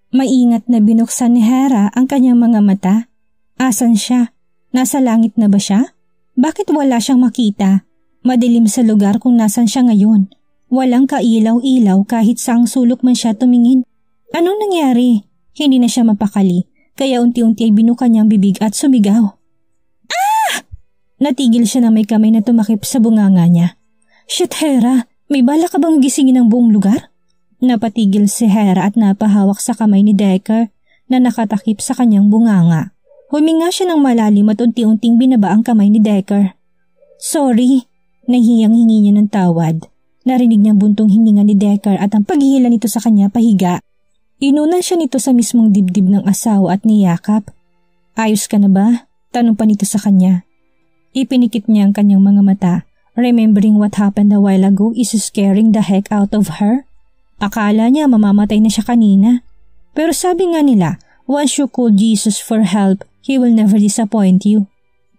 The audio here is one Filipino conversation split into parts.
Maingat na binuksan ni Hera ang kanyang mga mata. Asan siya? Nasa langit na ba siya? Bakit wala siyang makita? Madilim sa lugar kung nasan siya ngayon. Walang kailaw-ilaw kahit saang sulok man siya tumingin. Anong nangyari? Hindi na siya mapakali, kaya unti-unti ay binuka niyang bibig at sumigaw. Ah! Natigil siya na may kamay na tumakip sa bunganga niya. Shit, Hera! May bala ka bang gisingin ang buong lugar? Napatigil si Hera at napahawak sa kamay ni Decker na nakatakip sa kanyang bunganga. Huminga siya ng malalim at unti-unting binaba ang kamay ni Decker. Sorry, nahiyang-hingi niya ng tawad. Narinig niyang buntong hininga ni Decker at ang paghihila nito sa kanya pahiga. Inunan siya nito sa mismong dibdib ng asawa at niyakap. Ayos ka na ba? Tanong pa nito sa kanya. Ipinikit niya ang kanyang mga mata. Remembering what happened a while ago is scaring the heck out of her. Akala niya mamamatay na siya kanina. Pero sabi nga nila, once you call Jesus for help, He will never disappoint you.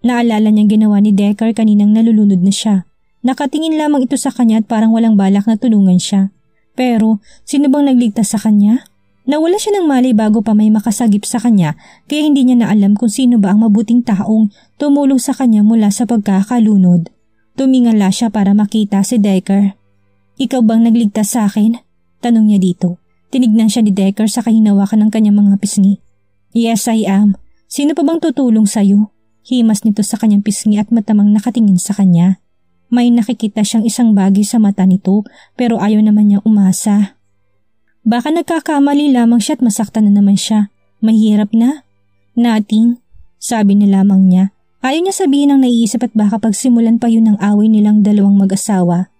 Naalala niyang ginawa ni Decker kaninang nalulunod na siya. Nakatingin lamang ito sa kanya at parang walang balak na tulungan siya. Pero sino bang nagligtas sa kanya? Nawala siya ng malay bago pa may makasagip sa kanya kaya hindi niya na alam kung sino ba ang mabuting taong tumulong sa kanya mula sa pagkakalunod. Tumingala siya para makita si Decker. Ikaw bang nagligtas sa akin? Tanong niya dito. Tinignan siya ni Decker sa kahinawakan ng kanyang mga pisngi. Yes, I am. Sino pa bang tutulong sa'yo? Himas nito sa kanyang pisngi at matamang nakatingin sa kanya. May nakikita siyang isang bagay sa mata nito pero ayaw naman niya umasa. Baka nagkakamali lamang siya at masaktan na naman siya. Mahirap na. Nothing, sabi na lamang niya. Ayaw niya sabihin ang naiisip at baka pagsimulan pa yun ang away nilang dalawang mag-asawa.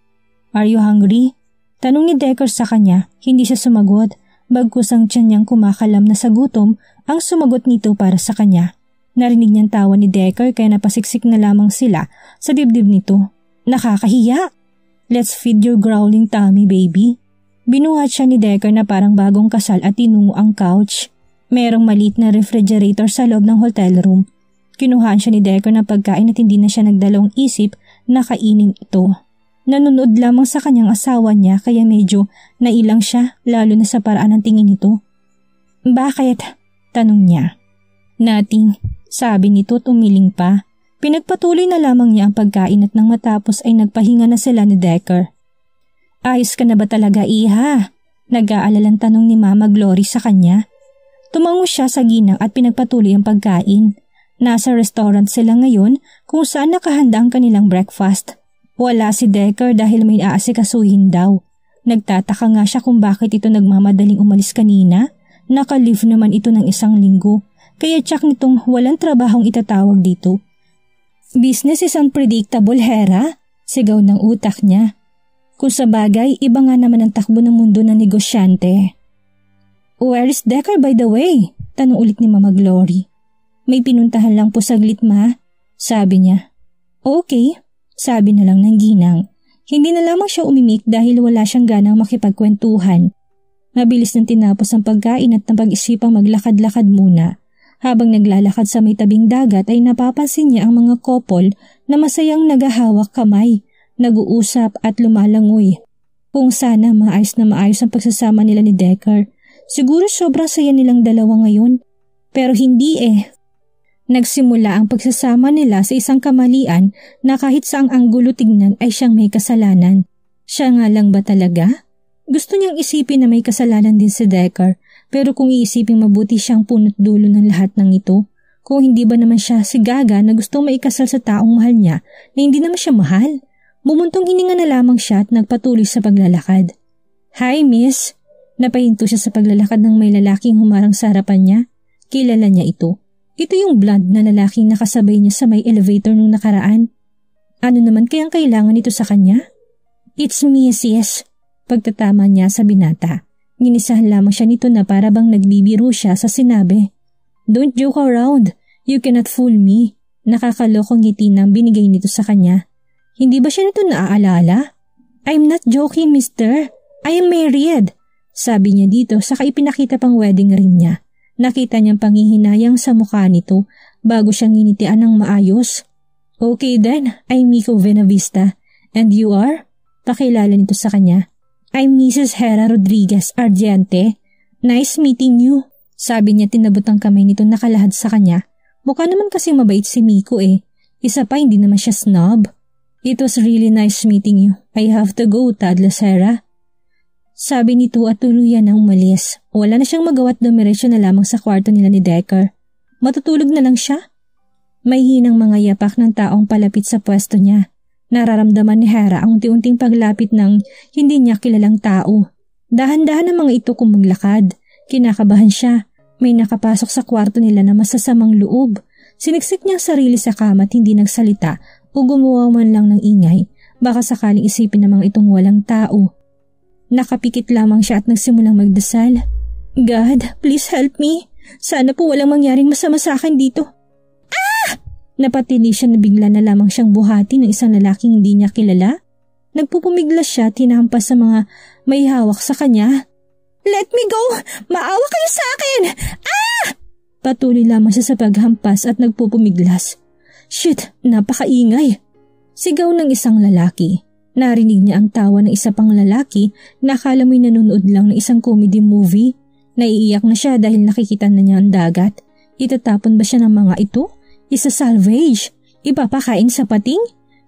Are you hungry? Tanong ni Decker sa kanya, hindi siya sumagot, bagkus ang tiyan niyang kumakalam na sa gutom ang sumagot nito para sa kanya. Narinig niyang tawa ni Decker kaya napasiksik na lamang sila sa dibdib nito. Nakakahiya! Let's feed your growling tummy, baby. Binuhat siya ni Decker na parang bagong kasal at tinungo ang couch. Merong maliit na refrigerator sa loob ng hotel room. Kinuhaan siya ni Decker ng pagkain at hindi na siya nagdalawang isip na kainin ito. Nanonood lamang sa kanyang asawa niya kaya medyo nailang siya lalo na sa paraan ng tingin nito. Bakit? Tanong niya. Nothing, sabi nito at umiling pa. Pinagpatuloy na lamang niya ang pagkain at nang matapos ay nagpahinga na sila ni Decker. Ayos ka na ba talaga, iha? Nag-aalalang tanong ni Mama Glory sa kanya. Tumango siya sa ginang at pinagpatuloy ang pagkain. Nasa restaurant sila ngayon kung saan nakahanda ang kanilang breakfast. Wala si Decker dahil may aasikasuhin daw. Nagtataka nga siya kung bakit ito nagmamadaling umalis kanina. Naka-leave naman ito ng 1 linggo. Kaya tsak nitong walang trabahong itatawag dito. Business is unpredictable, Hera. Sigaw ng utak niya. Kung sa bagay, iba nga naman ang takbo ng mundo ng negosyante. Where is Decker by the way? Tanong ulit ni Mama Glory. May pinuntahan lang po saglit, ma. Sabi niya. Okay. Sabi na lang ng ginang. Hindi na lamang siya umimik dahil wala siyang ganang makipagkwentuhan. Mabilis nang tinapos ang pagkain at napag-isipang maglakad-lakad muna. Habang naglalakad sa may tabing dagat ay napapansin niya ang mga couple na masayang naghahawak kamay, nag-uusap at lumalangoy. Kung sana maayos na maayos ang pagsasama nila ni Decker. Siguro sobrang saya nilang dalawa ngayon. Pero hindi Nagsimula ang pagsasama nila sa isang kamalian na kahit saang anggulo tignan ay siyang may kasalanan. Siya nga lang ba talaga? Gusto niyang isipin na may kasalanan din si Decker pero kung iisipin mabuti siyang punot dulo ng lahat ng ito. Kung hindi ba naman siya si Gaga na gustong maikasal sa taong mahal niya na hindi naman siya mahal? Bumuntong hininga na lamang siya at nagpatuloy sa paglalakad. Hi, miss! Napahinto siya sa paglalakad ng may lalaking humarang sa harapan niya. Kilala niya ito. Ito yung blonde na lalaking nakasabay niya sa may elevator nung nakaraan. Ano naman kayang kailangan ito sa kanya? It's me, sis. Pagtatama niya sa binata. Nginisahan lamang siya nito na para bang nagbibiro siya sa sinabi. Don't joke around. You cannot fool me. Nakakalokong ngiti na binigay nito sa kanya. Hindi ba siya nito naaalala? I'm not joking, mister. I am married. Sabi niya dito saka ipinakita pang wedding ring niya. Nakita niyang panghihinayang sa mukha nito bago siyang nginitian ng maayos. Okay then, I'm Miko Venavista. And you are? Pakilala nito sa kanya. I'm Mrs. Hera Rodriguez Ardiente. Nice meeting you. Sabi niya tinabot ang kamay nito nakalahad sa kanya. Mukha naman kasing mabait si Miko eh. Isa pa hindi naman siya snob. It was really nice meeting you. I have to go, Toddler Sarah. Sabi nito at tuluyan na umalis. Wala na siyang magawa at dumiretso na lamang sa kwarto nila ni Decker. Matutulog na lang siya. May hinang mga yapak ng taong palapit sa pwesto niya. Nararamdaman ni Hera ang unti-unting paglapit ng hindi niya kilalang tao. Dahan-dahan ang mga ito kung maglakad. Kinakabahan siya. May nakapasok sa kwarto nila na masasamang loob. Siniksik niya ang sarili sa kama at hindi nagsalita o gumawa man lang ng ingay. Baka sakaling isipin ng mga itong walang tao. Nakapikit lamang siya at nagsimulang magdasal. God, please help me. Sana po walang mangyaring masama sa akin dito. Ah! Napatili siya na bigla na lamang siyang buhati ng isang lalaking hindi niya kilala. Nagpupumiglas siya tinampas sa mga may hawak sa kanya. Let me go! Maawa kayo sa akin! Ah! Patuloy lamang siya sa paghampas at nagpupumiglas. Shit, napakaingay. Sigaw ng isang lalaki. Narinig niya ang tawa ng isa pang lalaki na akala mo'y nanonood lang ng isang comedy movie. Naiiyak na siya dahil nakikita na niya ang dagat. Itatapon ba siya ng mga ito? Isa-salvage? Ipapakain sa pating?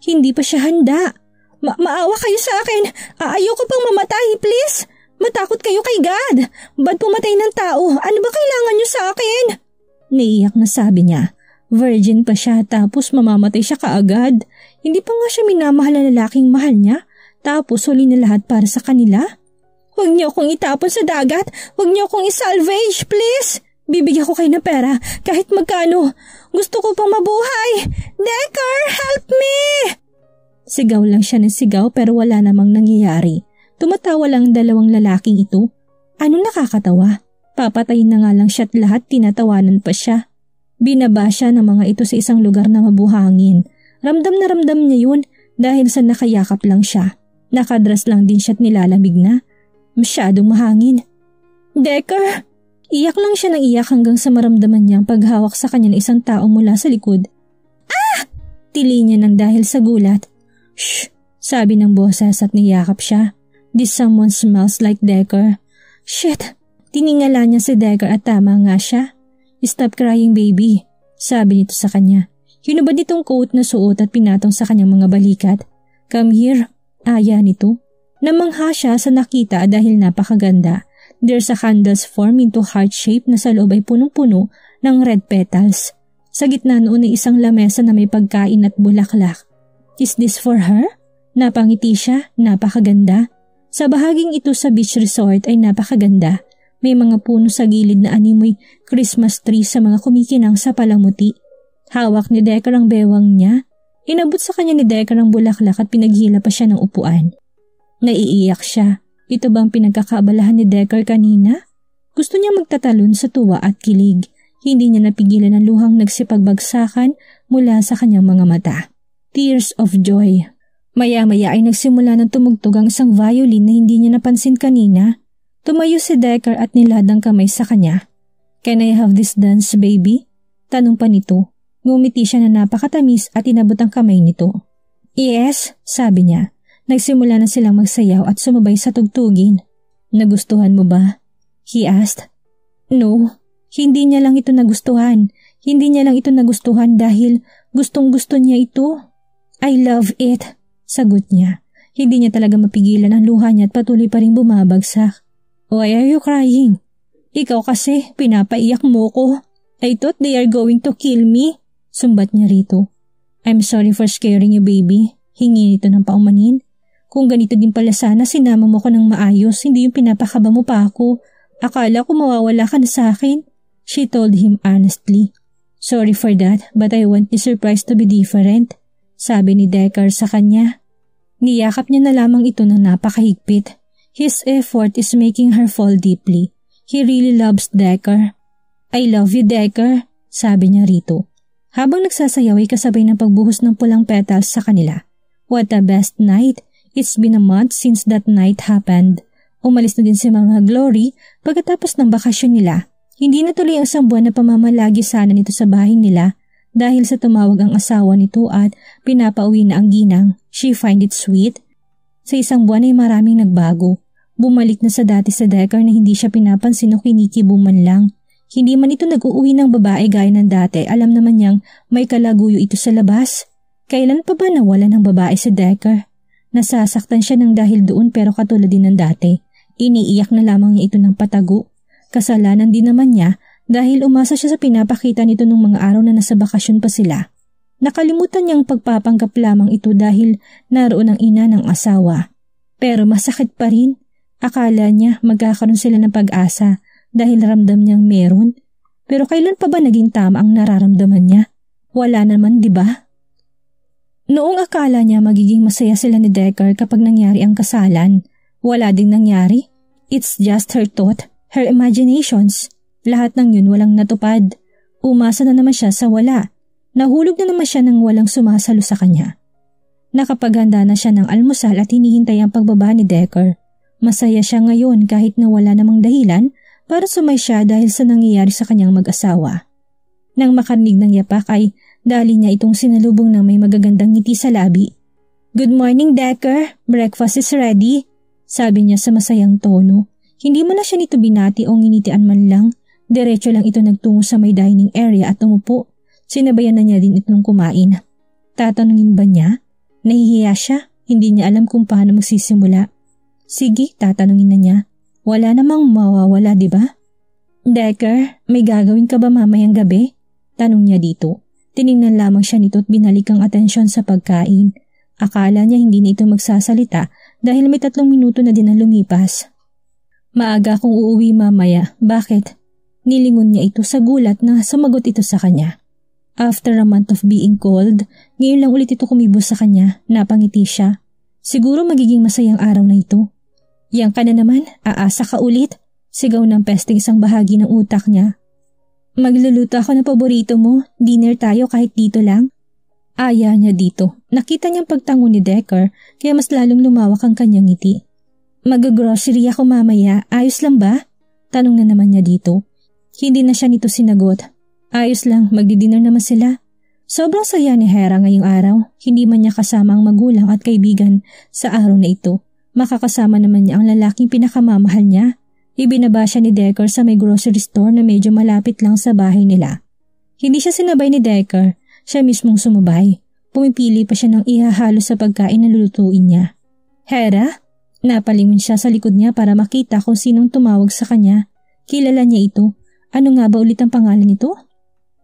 Hindi pa siya handa. Maawa kayo sa akin. Ayoko pang mamatay, please. Matakot kayo kay God. Ba't pumatay ng tao? Ano ba kailangan niyo sa akin? Naiiyak na sabi niya. Virgin pa siya tapos mamamatay siya kaagad. Hindi pa nga siya minamahal na lalaking mahal niya. Tapos huli na lahat para sa kanila. Huwag niyo akong itapon sa dagat. Huwag niyo akong isalvage, please. Bibigyan ko kayo ng pera kahit magkano. Gusto ko pang mabuhay. Decker, help me! Sigaw lang siya ng sigaw pero wala namang nangyayari. Tumatawa lang ang dalawang lalaking ito. Ano nakakatawa? Papatayin na nga lang siya at lahat tinatawanan pa siya. Binaba siya ng mga ito sa isang lugar na mabuhangin. Ramdam na ramdam niya yun dahil sa nakayakap lang siya. Nakadras lang din siya at nilalamig na. Masyadong mahangin. Decker! Iyak lang siya ng iyak hanggang sa maramdaman niya ang paghawak sa kanya ng isang tao mula sa likod. Ah! Tili niya nang dahil sa gulat. Shh! Sabi ng boses at niyakap siya. This someone smells like Decker. Shit! Tiningala niya si Decker at tama nga siya. Stop crying baby, sabi nito sa kanya. Hinubad nitong coat na suot at pinatong sa kanyang mga balikat. Come here, aya nito. Namangha siya sa nakita dahil napakaganda. There's a candles form into heart shape na sa loob ay punong-puno ng red petals. Sa gitna noon ay isang lamesa na may pagkain at bulaklak. Is this for her? Napangiti siya, napakaganda. Sa bahaging ito sa beach resort ay napakaganda. May mga puno sa gilid na animoy Christmas tree sa mga kumikinang sa palamuti. Hawak ni Decker ang bewang niya. Inabot sa kanya ni Decker ang bulaklak at pinaghila pa siya ng upuan. Naiiyak siya. Ito bang pinagkakaabalahan ni Decker kanina? Gusto niya magtatalon sa tuwa at kilig. Hindi niya napigilan ang luhang nagsipagbagsakan mula sa kanyang mga mata. Tears of joy. Maya-maya ay nagsimula ng tumugtog ang isang violin na hindi niya napansin kanina. Tumayo si Decker at niladang kamay sa kanya. Can I have this dance, baby? Tanong pa nito. Ngumiti siya na napakatamis at inabot ang kamay nito. Yes, sabi niya. Nagsimula na silang magsayaw at sumabay sa tugtugin. Nagustuhan mo ba? He asked. No, hindi niya lang ito nagustuhan. Hindi niya lang ito nagustuhan dahil gustong-gusto niya ito. I love it, sagot niya. Hindi niya talaga mapigilan ang luha niya at patuloy pa rin bumabagsak. Why are you crying? Ikaw kasi, pinapaiyak mo ko. I thought they are going to kill me. Sumbat niya rito. I'm sorry for scaring you, baby. Hingi nito ng paumanin. Kung ganito din pala sana, sinama mo ko ng maayos, hindi yung pinapakaba mo pa ako. Akala ko mawawala ka na sa akin. She told him honestly. Sorry for that, but I want the surprise to be different. Sabi ni Decker sa kanya. Niyakap niya na lamang ito ng napakahigpit. His effort is making her fall deeply. He really loves Decker. I love you, Decker, sabi niya rito. Habang nagsasayaw ay kasabay ng pagbuhos ng pulang petals sa kanila. What a best night. It's been a month since that night happened. Umalis na din si Mama Glory pagkatapos ng bakasyon nila. Hindi natuloy ang isang buwan na pamamalagi sana nito sa bahay nila dahil sa tumawag ang asawa nito at pinapauwi na ang ginang. She find it sweet. Sa isang buwan ay maraming nagbago. Bumalik na sa dati sa Decker na hindi siya pinapansin o kinikibo man lang. Hindi man ito nag-uuwi ng babae gaya ng dati, alam naman niyang may kalaguyo ito sa labas. Kailan pa ba nawala ng babae si Decker? Nasasaktan siya ng dahil doon pero katulad din ng dati. Iniiyak na lamang niya ito ng patago. Kasalanan din naman niya dahil umasa siya sa pinapakita nito nung mga araw na nasa bakasyon pa sila. Nakalimutan niyang pagpapanggap lamang ito dahil naroon ang ina ng asawa. Pero masakit pa rin. Akala niya magkakaroon sila ng pag-asa dahil ramdam niyang meron. Pero kailan pa ba naging tama ang nararamdaman niya? Wala naman, di ba? Noong akala niya magiging masaya sila ni Decker kapag nangyari ang kasalan, wala ding nangyari. It's just her thought, her imaginations. Lahat ng yun walang natupad. Umasa na naman siya sa wala. Nahulog na naman siya nang walang sumasalo sa kanya. Nakapaghanda na siya ng almusal at hinihintay ang pagbaba ni Decker. Masaya siya ngayon kahit na wala namang dahilan para sumay siya dahil sa nangyayari sa kanyang mag-asawa. Nang makarinig ng yapak ay dali niya itong sinalubong ng may magagandang ngiti sa labi. "Good morning, Decker. Breakfast is ready," sabi niya sa masayang tono. Hindi mo na siya nito binati o nginitian man lang. Diretso lang ito nagtungo sa may dining area at umupo. Sinabayan na niya din itong kumain. Tatanungin ba niya? Nahihiya siya. Hindi niya alam kung paano magsisimula. Sige, tatanungin na niya. Wala namang mawawala, di ba? "Decker, may gagawin ka ba mamayang gabi?" Tanong niya dito. Tiningnan lamang siya nito at binalik ang atensyon sa pagkain. Akala niya hindi na ito magsasalita dahil may 3 minuto na din ang lumipas. "Maaga akong uuwi mamaya. Bakit?" Nilingon niya ito sa gulat na sumagot ito sa kanya. After a month of being cold, ngayon lang ulit ito kumibos sa kanya. Napangiti siya. Siguro magiging masayang araw na ito. "Yang ka na naman, aasa ka ulit," sigaw ng pesting isang bahagi ng utak niya. "Magluluto ako ng paborito mo, dinner tayo kahit dito lang." Aya niya dito. Nakita niyang pagtango ni Decker kaya mas lalong lumawak ang kanyang ngiti. "Mag-grocery ako mamaya, ayos lang ba?" Tanong na naman niya dito. Hindi na siya nito sinagot. Ayos lang, magdi-dinner naman sila. Sobrang saya ni Hera ngayong araw. Hindi man niya kasama ang magulang at kaibigan sa araw na ito. Makakasama naman niya ang lalaking pinakamamahal niya. Ibinaba siya ni Decker sa may grocery store na medyo malapit lang sa bahay nila. Hindi siya sinabay ni Decker, siya mismong sumabay. Pumipili pa siya ng ihahalo sa pagkain na lulutuin niya. "Hera?" Napalingon siya sa likod niya para makita kung sinong tumawag sa kanya. Kilala niya ito. Ano nga ba ulit ang pangalan nito?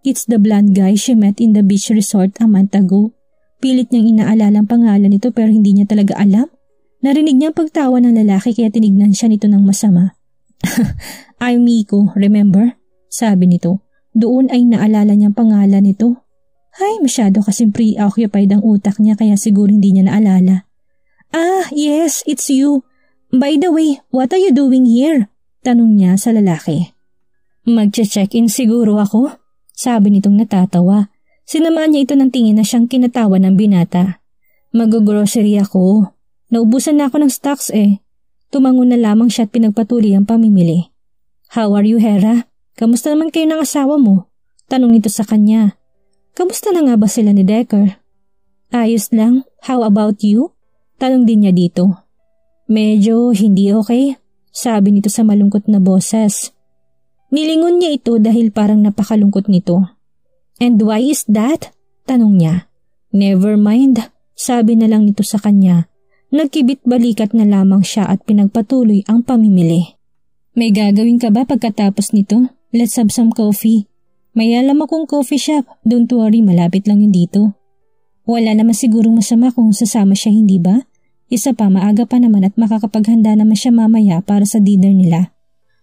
It's the blonde guy she met in the beach resort a month ago. Pilit niyang inaalala ang pangalan nito pero hindi niya talaga alam. Narinig niya ang pagtawa ng lalaki kaya tinignan siya nito ng masama. "I'm Miko, remember?" Sabi nito. Doon ay naalala niyang pangalan nito. Ay, masyado kasing preoccupied ang utak niya kaya siguro hindi niya naalala. "Ah, yes, it's you. By the way, what are you doing here?" Tanong niya sa lalaki. "Magche-check-in siguro ako," sabi nitong natatawa. Sinamaan niya ito ng tingin na siyang kinatawa ng binata. "Mag-grocery ako. Naubusan na ako ng stocks eh." Tumango na lamang siya at pinagpatuloy ang pamimili. "How are you, Hera? Kamusta naman kayo ng asawa mo?" Tanong nito sa kanya. "Kamusta na nga ba sila ni Decker?" "Ayos lang. How about you?" Tanong din niya dito. "Medyo hindi okay," sabi nito sa malungkot na boses. Nilingon niya ito dahil parang napakalungkot nito. "And why is that?" Tanong niya. "Never mind," sabi na lang nito sa kanya. Nagkibit-balikat na lamang siya at pinagpatuloy ang pamimili. "May gagawin ka ba pagkatapos nito? Let's have some coffee." "May alam akong coffee shop. Don't worry, malapit lang yun dito." Wala naman sigurong masama kung sasama siya, hindi ba? Isa pa, maaga pa naman at makakapaghanda naman siya mamaya para sa dinner nila.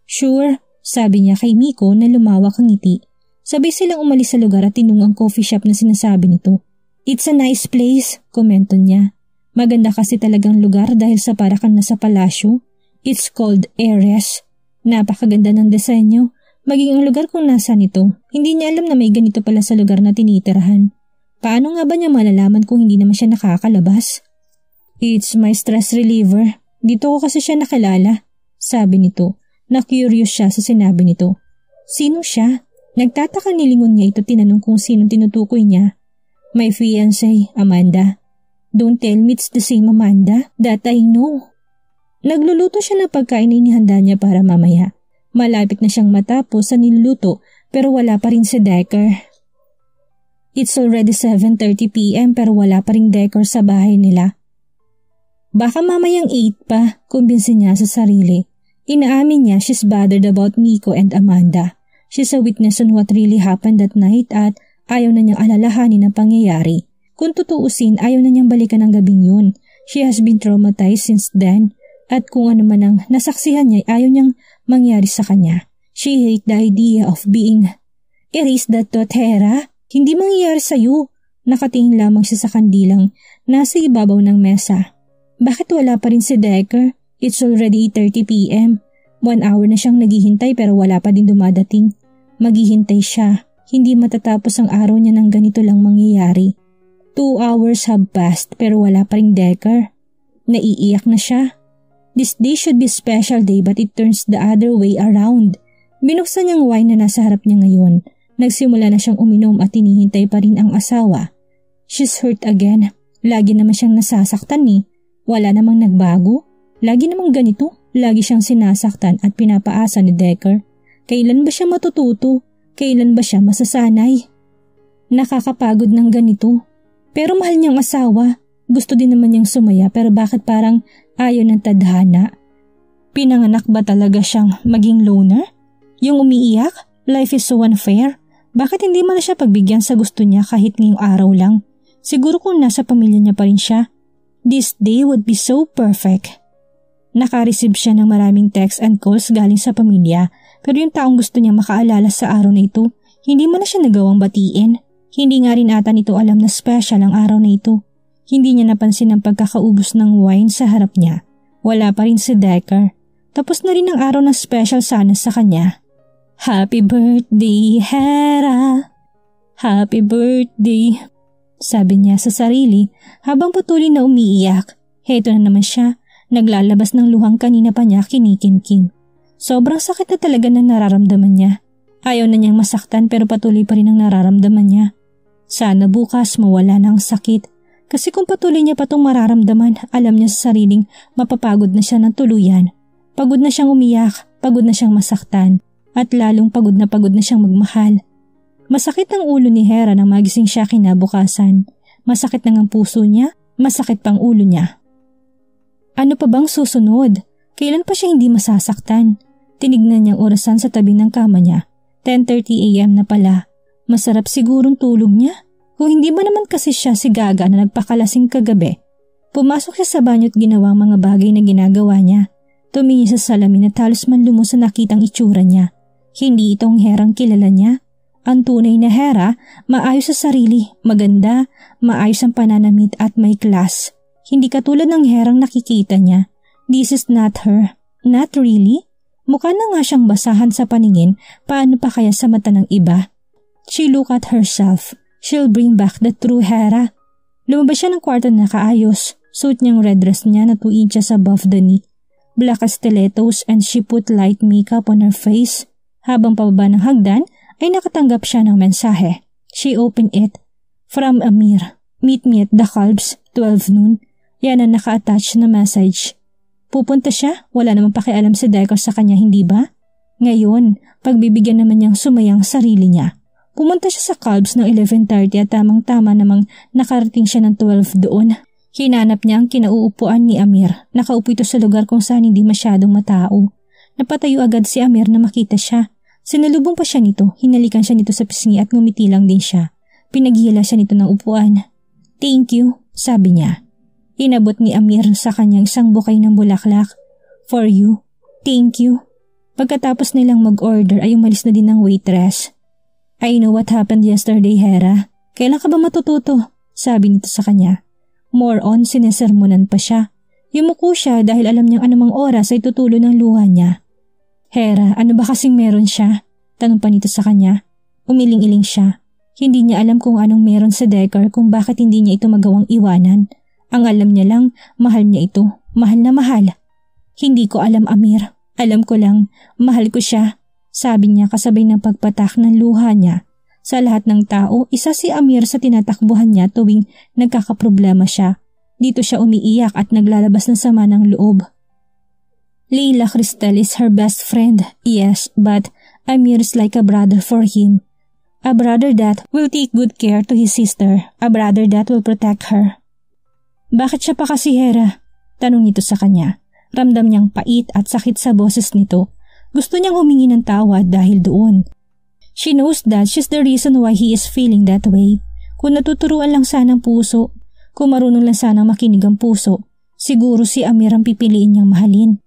"Sure," sabi niya kay Miko na lumawak ang ngiti. Sabay silang umalis sa lugar at tinungo ang coffee shop na sinasabi nito. "It's a nice place," komento niya. Maganda kasi talagang lugar dahil sa para kang nasa palasyo. It's called Ares. Napakaganda ng disenyo. Maging ang lugar kung nasaan ito. Hindi niya alam na may ganito pala sa lugar na tinitirahan. Paano nga ba niya malalaman kung hindi naman siya nakakalabas? "It's my stress reliever. Dito ko kasi siya nakilala," sabi nito. Na-curious siya sa sinabi nito. Sino siya? Nagtataka, nilingon niya ito, tinanong kung sinong tinutukoy niya. "My fiancé, Amanda." "Don't tell me it's the same Amanda that I know." Nagluluto siya ng pagkain na inihanda niya para mamaya. Malapit na siyang matapos sa niluluto pero wala pa rin si Decker. It's already 7:30 p.m. pero wala pa rin Decker sa bahay nila. Baka mamayang 8 pa, kumbinsi niya sa sarili. Inaamin niya she's bothered about Nico and Amanda. She's a witness on what really happened that night at ayaw na niyang alalahanin ang pangyayari. Kung tutuusin, ayaw na niyang balikan ang gabing yun. She has been traumatized since then. At kung ano man ang nasaksihan niya, ayaw niyang mangyari sa kanya. She hate the idea of being erased that thought, Hera. Hindi mangyayari sa'yo. Nakatingin lamang siya sa kandilang nasa ibabaw ng mesa. Bakit wala pa rin si Decker? It's already 8:30 p.m. 1 hour na siyang naghihintay pero wala pa din dumadating. Maghihintay siya. Hindi matatapos ang araw niya ng ganito lang mangyayari. 2 hours have passed pero wala pa rin Decker. Naiiyak na siya. This day should be a special day but it turns the other way around. Binuksan niyang wine na nasa harap niya ngayon. Nagsimula na siyang uminom at hinihintay pa rin ang asawa. She's hurt again. Lagi naman siyang nasasaktan ni. Wala namang nagbago. Lagi namang ganito. Lagi siyang sinasaktan at pinapaasa ni Decker. Kailan ba siya matututo? Kailan ba siya masasanay? Nakakapagod ng ganito. Pero mahal niyang asawa. Gusto din naman niyang sumaya pero bakit parang ayaw ng tadhana? Pinanganak ba talaga siyang maging loner? Yung umiiyak? Life is so unfair. Bakit hindi man siya pagbigyan sa gusto niya kahit ngayong araw lang? Siguro kung nasa pamilya niya pa rin siya, this day would be so perfect. Naka-receive siya ng maraming texts and calls galing sa pamilya pero yung taong gusto niya makaalala sa araw na ito, hindi man na siya nagawang batiin. Hindi nga rin ata nito alam na special ang araw na ito. Hindi niya napansin ang pagkakaubos ng wine sa harap niya. Wala pa rin si Decker. Tapos na rin ang araw na special sana sa kanya. Happy birthday, Hera! Happy birthday! Sabi niya sa sarili habang patuloy na umiiyak. Heto na naman siya, naglalabas ng luhang kanina pa niya kinikimkim. Sobrang sakit na talaga na nararamdaman niya. Ayaw na niyang masaktan pero patuloy pa rin ang nararamdaman niya. Sana bukas mawala na ang sakit. Kasi kung patuloy niya pa itong mararamdaman, alam niya sa sariling mapapagod na siya ng tuluyan. Pagod na siyang umiyak, pagod na siyang masaktan, at lalong pagod na siyang magmahal. Masakit ang ulo ni Hera nang magising siya kinabukasan. Masakit na ang puso niya, masakit pang ulo niya. Ano pa bang susunod? Kailan pa siya hindi masasaktan? Tinignan niyang orasan sa tabi ng kama niya. 10:30 a.m. na pala. Masarap sigurong tulog niya. Kung hindi ba naman kasi siya si Gaga na nagpakalasing kagabi. Pumasok siya sa banyo at ginawa ang mga bagay na ginagawa niya. Tumingin sa salamin at halos manlumos sa nakitang itsura niya. Hindi itong Herang kilala niya. Ang tunay na Hera, maayos sa sarili, maganda, maayos ang pananamit at may class. Hindi katulad ng Herang nakikita niya. This is not her. Not really? Mukha na nga siyang basahan sa paningin, paano pa kaya sa mata ng iba? She look at herself. She'll bring back the true Hera. Lumabas siya ng kwarto na nakaayos. Suit niyang red dress niya na 2 inches above the knee. Black as stilettos and she put light makeup on her face. Habang pababa ng hagdan ay nakatanggap siya ng mensahe. She opened it. From Amir. Meet me at the Calbs, 12 noon. Yan ang naka-attach na message. Pupunta siya, wala namang pakialam si Decker sa kanya, hindi ba? Ngayon, pagbibigyan naman niyang sumayang sarili niya. Pumunta siya sa Calbs ng 11:30 at tamang-tama namang nakarating siya ng 12 doon. Hinanap niya ang kinauupuan ni Amir. Nakaupo ito sa lugar kung saan hindi masyadong matao. Napatayo agad si Amir na makita siya. Sinalubong pa siya nito, hinalikan siya nito sa pisngi at ngumiti lang din siya. Pinaghihila siya nito ng upuan. Thank you, sabi niya. Inabot ni Amir sa kanyang isang bukay ng bulaklak. For you. Thank you. Pagkatapos nilang mag-order ay umalis na din ng waitress. I know what happened yesterday, Hera. Kailan ka ba matututo? Sabi nito sa kanya. More on, sinesermonan pa siya. Yumuko siya dahil alam niyang anumang oras ay tutulo ng luha niya. Hera, ano ba kasing meron siya? Tanong pa nito sa kanya. Umiling-iling siya. Hindi niya alam kung anong meron sa Decker kung bakit hindi niya ito magawang iwanan. Ang alam niya lang, mahal niya ito. Mahal na mahal. Hindi ko alam, Amir. Alam ko lang, mahal ko siya. Sabi niya kasabay ng pagpatak ng luha niya. Sa lahat ng tao, isa si Amir sa tinatakbuhan niya tuwing nagkakaproblema siya. Dito siya umiiyak at naglalabas ng sama ng loob. Leila Cristel is her best friend, yes, but Amir is like a brother for him. A brother that will take good care to his sister, a brother that will protect her. Bakit siya pa kasi, Hera? Tanong nito sa kanya. Ramdam niyang pait at sakit sa boses nito. Gusto niyang humingi ng tawad dahil doon. She knows that she's the reason why he is feeling that way. Kung natuturuan lang sana ang puso, kung marunong lang sana makinig ang puso, siguro si Amir ang pipiliin niyang mahalin.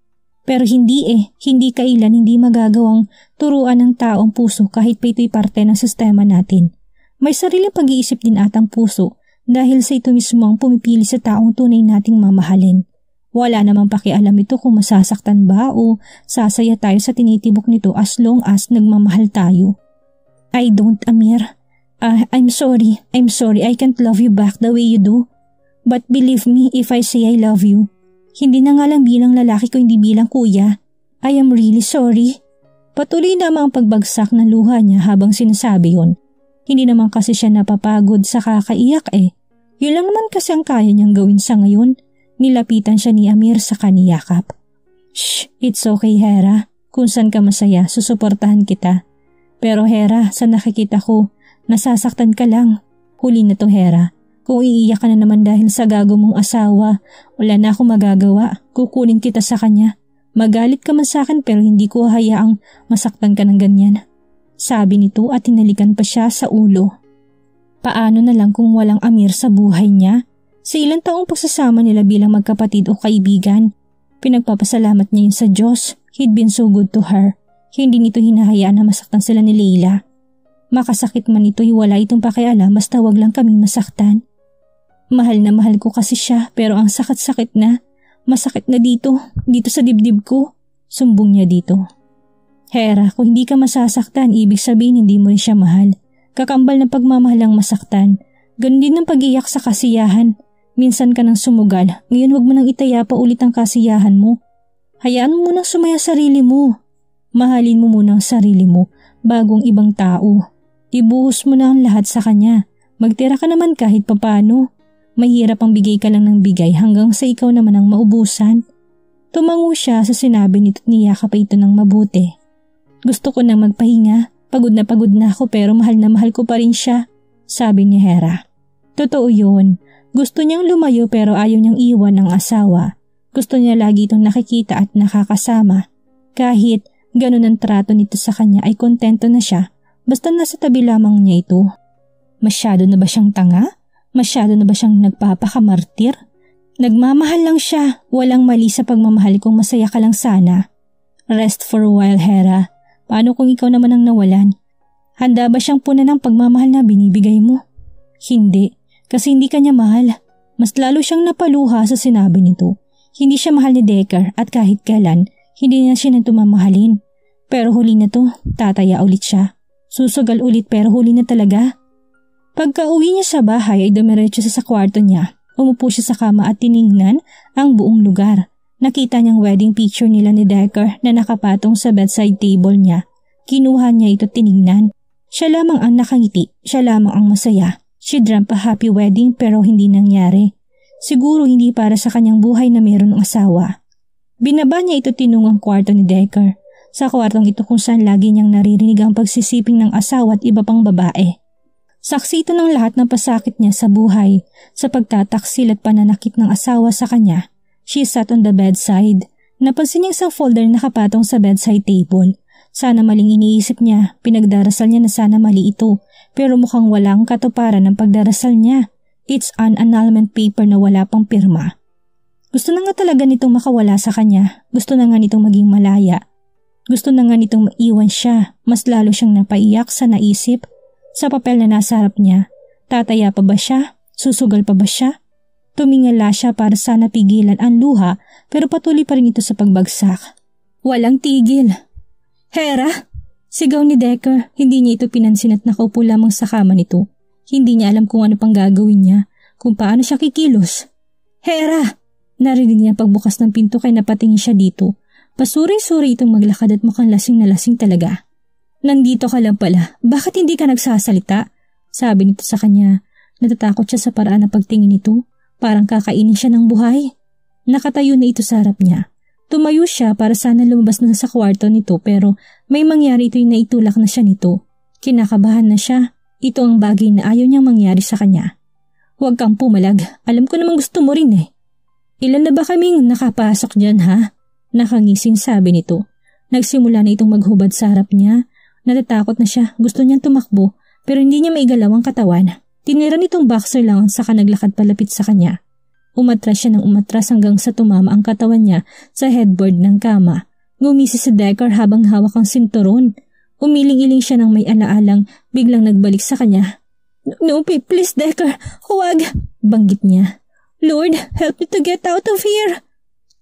Pero hindi kailan hindi magagawang turuan ng taong puso kahit pa ito'y parte ng sistema natin. May sariling pag-iisip din atang puso dahil sa ito mismo ang pumipili sa taong tunay nating mamahalin. Wala namang pakialam ito kung masasaktan ba o sasaya tayo sa tinitibok nito as long as nagmamahal tayo. I don't, Amir. I'm sorry I can't love you back the way you do. But believe me if I say I love you. Hindi na nga lang bilang lalaki ko, hindi bilang kuya. I am really sorry. Patuloy naman ang pagbagsak ng luha niya habang sinasabi yon. Hindi naman kasi siya napapagod sa kakaiyak eh. Yun lang naman kasi ang kaya niyang gawin sa ngayon. Nilapitan siya ni Amir sa kaniyakap. Shh, it's okay Hera. Kung saan ka masaya, susuportahan kita. Pero Hera, sa nakikita ko, nasasaktan ka lang. Huli na to Hera. Kung iiyak ka na naman dahil sa gago mong asawa, wala na akong magagawa. Kukunin kita sa kanya. Magalit ka man sa akin pero hindi ko hayaang masaktan ka ng ganyan. Sabi nito at tinalikan pa siya sa ulo. Paano na lang kung walang Amir sa buhay niya? Sa ilang taong pagsasama nila bilang magkapatid o kaibigan, pinagpapasalamat niya yun sa Diyos. He'd been so good to her. Hindi nito hinahayaan na masaktan sila ni Leila. Makasakit man ito'y wala itong pakialam basta wag lang kaming masaktan. Mahal na mahal ko kasi siya pero ang sakit-sakit na. Masakit na dito sa dibdib ko. Sumbong niya dito. Hera, kung hindi ka masasaktan, ibig sabihin hindi mo rin siya mahal. Kakambal na pagmamahal ang masaktan. Ganun din ang pag-iyak sa kasiyahan. Minsan ka nang sumugal, ngayon wag mo nang itaya pa ulit ang kasiyahan mo. Hayaan mo munang sumaya sarili mo. Mahalin mo muna ang sarili mo bagong ibang tao. Ibuhos mo na ang lahat sa kanya. Magtira ka naman kahit papano. Mahirap ang bigay ka lang ng bigay hanggang sa ikaw naman ang maubusan. Tumango siya sa sinabi nito at niyakap ito ng mabuti. Gusto ko na magpahinga. Pagod na ako pero mahal na mahal ko pa rin siya. Sabi ni Hera. Totoo yun. Gusto niyang lumayo pero ayaw niyang iwan ng asawa. Gusto niya lagi itong nakikita at nakakasama. Kahit ganun ang trato nito sa kanya ay kontento na siya basta nasa tabi lamang niya ito. Masyado na ba siyang tanga? Masyado na ba siyang nagpapakamartir? Nagmamahal lang siya. Walang mali sa pagmamahal kung masaya ka lang sana. Rest for a while, Hera. Paano kung ikaw naman ang nawalan? Handa ba siyang punan ng pagmamahal na binibigay mo? Hindi. Kasi hindi kanya mahal. Mas lalo siyang napaluha sa sinabi nito. Hindi siya mahal ni Decker at kahit kailan, hindi na siya nang tumamahalin. Pero huli na to, tataya ulit siya. Susugal ulit pero huli na talaga. Pagka-uwi niya sa bahay ay dumiretso siya sa kwarto niya. Umupo siya sa kama at tiningnan ang buong lugar. Nakita niyang wedding picture nila ni Decker na nakapatong sa bedside table niya. Kinuha niya ito tiningnan. Siya lamang ang nakangiti, siya lamang ang masaya. She dreamt a happy wedding pero hindi nangyari. Siguro hindi para sa kanyang buhay na mayroon ng asawa. Binaba niya ito tinungang kwarto ni Decker. Sa kwartong ito kung saan lagi niyang naririnig ang pagsisiping ng asawa at iba pang babae. Saksi ito ng lahat ng pasakit niya sa buhay, sa pagtataksil at pananakit ng asawa sa kanya. She sat on the bedside. Napansin niya isang folder na nakapatong sa bedside table. Sana maling iniisip niya, pinagdarasal niya na sana mali ito, pero mukhang walang katuparan ng pagdarasal niya. It's an annulment paper na wala pang pirma. Gusto na nga talaga nitong makawala sa kanya. Gusto na nga nitong maging malaya. Gusto na nga nitong maiwan siya. Mas lalo siyang napaiyak sa naisip. Sa papel na nasa harap niya. Tataya pa ba siya? Susugal pa ba siya? Tumingala siya para sana pigilan ang luha pero patuloy pa rin ito sa pagbagsak. Walang tigil. Hera! Sigaw ni Decker. Hindi niya ito pinansin at nakaupo lamang sa kama nito. Hindi niya alam kung ano pang gagawin niya, kung paano siya kikilos. Hera! Narinig niya pagbukas ng pinto kaya napatingin siya dito. Pasuri-suri itong maglakad at mukhang lasing na lasing talaga. Nandito ka lang pala, bakit hindi ka nagsasalita? Sabi nito sa kanya. Natatakot siya sa paraan ng pagtingin nito, parang kakainin siya ng buhay. Nakatayo na ito sa harap niya. Tumayo siya para sana lumabas na sa kwarto nito pero may mangyari ito'y naitulak na siya nito. Kinakabahan na siya. Ito ang bagay na ayaw niyang mangyari sa kanya. Huwag kang pumalag. Alam ko namang gusto mo rin eh. Ilan na ba kaming nakapasok dyan ha? Nakangising sabi nito. Nagsimula na itong maghubad sa harap niya. Natatakot na siya. Gusto niyang tumakbo pero hindi niya maigalaw ang katawan. Tinira nitong boxer lang saka naglakad palapit sa kanya. Umatras siya ng umatras hanggang sa tumama ang katawan niya sa headboard ng kama. Ngumisi si Decker habang hawak ang sinturon. Umiling-iling siya ng may alaalang biglang nagbalik sa kanya. No, please Decker, huwag, banggit niya. Lord, help me to get out of here.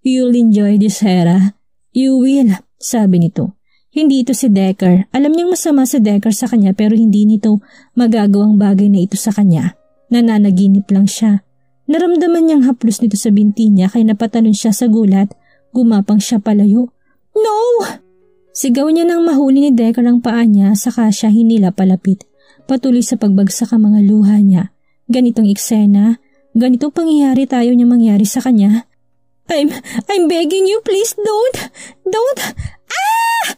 You'll enjoy this, Hera. You will, sabi nito. Hindi ito si Decker. Alam niyang masama si Decker sa kanya pero hindi nito magagawang bagay na ito sa kanya. Nananaginip lang siya. Naramdaman niyang haplos nito sa binti niya kaya napatalon siya sa gulat. Gumapang siya palayo. No! Sigaw niya nang mahuli ni Decker ang paa niya saka siya hinila palapit. Patuloy sa pagbagsak ang mga luha niya. Ganitong eksena, ganitong pangyayari tayo niya mangyari sa kanya. I'm begging you, please don't! Ah!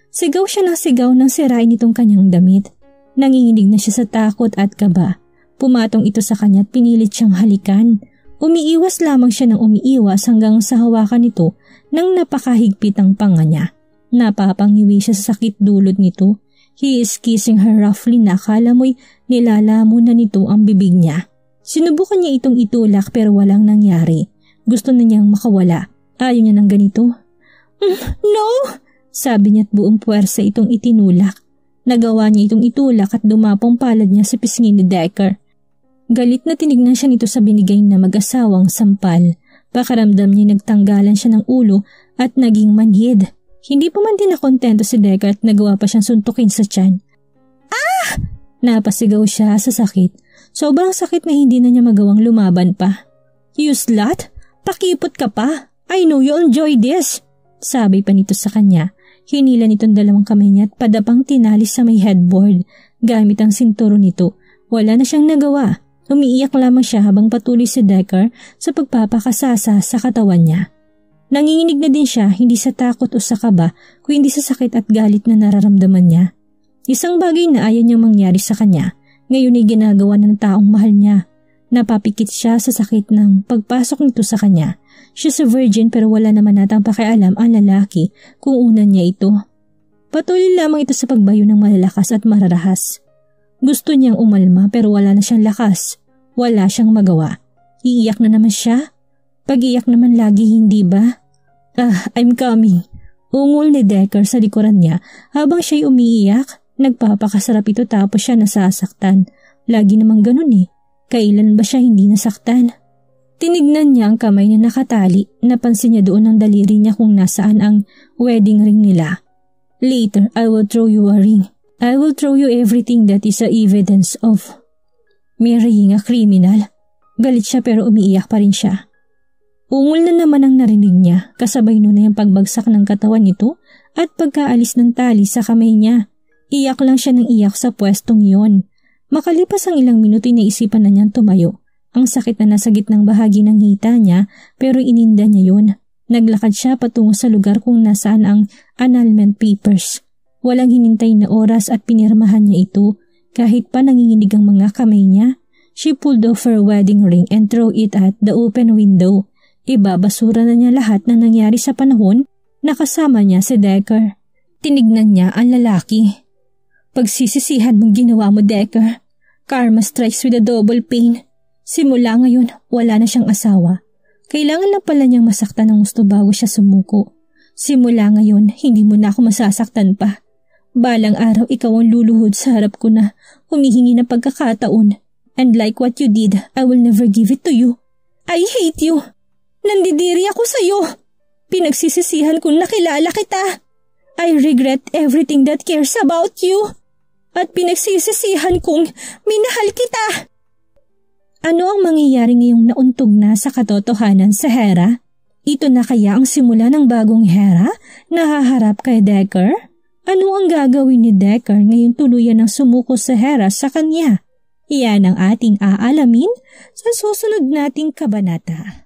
Sigaw siya ng sigaw nang sirain itong kanyang damit. Nanginginig na siya sa takot at kaba. Pumatong ito sa kanya at pinilit siyang halikan. Umiiwas lamang siya ng umiiwas hanggang sa hawakan nito ng napakahigpit ang panga niya. Napapangiwi siya sa sakit dulot nito. He is kissing her roughly na akala mo'y nilalamo na nito ang bibig niya. Sinubukan niya itong itulak pero walang nangyari. Gusto na niyang makawala. Ayaw niya ng ganito. No! Sabi niya at buong puwersa itong itinulak. Nagawa niya itong itulak at dumapong palad niya sa pisngi ni Decker. Galit na tinignan siya nito sa binigay na mag-asawang sampal. Pakiramdam niya nagtanggalan siya ng ulo at naging manhid. Hindi pa man din nakontento si Decker at nagawa pa siyang suntukin sa tiyan. Ah! Napasigaw siya sa sakit. Sobrang sakit na hindi na niya magawang lumaban pa. You slut! Pakipot ka pa! I know you'll enjoy this! Sabi pa nito sa kanya. Hinila nitong dalawang kamay niya at padapang tinalis sa may headboard. Gamit ang sinturo nito. Wala na siyang nagawa. Umiiyak lamang siya habang patuloy si Decker sa pagpapakasasa sa katawan niya. Nanginginig na din siya hindi sa takot o sa kaba kundi sa sakit at galit na nararamdaman niya. Isang bagay na ayaw niyang mangyari sa kanya. Ngayon ay ginagawa ng taong mahal niya. Napapikit siya sa sakit ng pagpasok nito sa kanya. She's a virgin pero wala naman natang pakialam ang lalaki kung unan niya ito. Patuloy lamang ito sa pagbayo ng malalakas at mararahas. Gusto niyang umalma pero wala na siyang lakas. Wala siyang magawa. Iiyak na naman siya. Pag-iyak naman lagi hindi ba? I'm coming. Ungol ni Decker sa likuran niya habang siya'y umiiyak. Nagpapakasarap ito tapos siya nasasaktan. Lagi namang ganun eh. Kailan ba siya hindi nasaktan? Tinignan niya ang kamay na nakatali. Napansin niya doon ang daliri niya kung nasaan ang wedding ring nila. Later, I will throw you a ring. I will throw you everything that is a evidence of marrying a criminal. Galit siya pero umiiyak pa rin siya. Ungol na naman ang narinig niya. Kasabay nun na yung pagbagsak ng katawan nito at pagkaalis ng tali sa kamay niya. Iyak lang siya ng iyak sa pwestong yon. Makalipas ang ilang minuto naisipan na niyang tumayo. Ang sakit na nasa gitnang bahagi ng hita niya pero ininda niya yun. Naglakad siya patungo sa lugar kung nasaan ang annulment papers. Walang hinintay na oras at pinirmahan niya ito. Kahit pa nanginginig ang mga kamay niya, she pulled off her wedding ring and threw it at the open window. Ibabasura na niya lahat na nangyari sa panahon na kasama niya si Decker. Tinignan niya ang lalaki. Pagsisisihan mong ginawa mo, Decker. Karma strikes with a double pain. Simula ngayon, wala na siyang asawa. Kailangan lang pala niyang masaktan ng gusto bago siya sumuko. Simula ngayon, hindi mo na ako masasaktan pa. Balang araw ikaw ang luluhod sa harap ko na humihingi ng pagkakataon. And like what you did, I will never give it to you. I hate you. Nandidiri ako sa'yo. Pinagsisisihan kong nakilala kita. I regret everything that cares about you. At pinagsisisihan kong minahal kita. Ano ang mangyayari ngayong nauntog na sa katotohanan sa Hera? Ito na kaya ang simula ng bagong Hera na haharap kay Decker? Ano ang gagawin ni Decker ngayon tuluyan ng sumuko sa Hera sa kanya? Iyan ang ating aalamin sa susunod nating kabanata.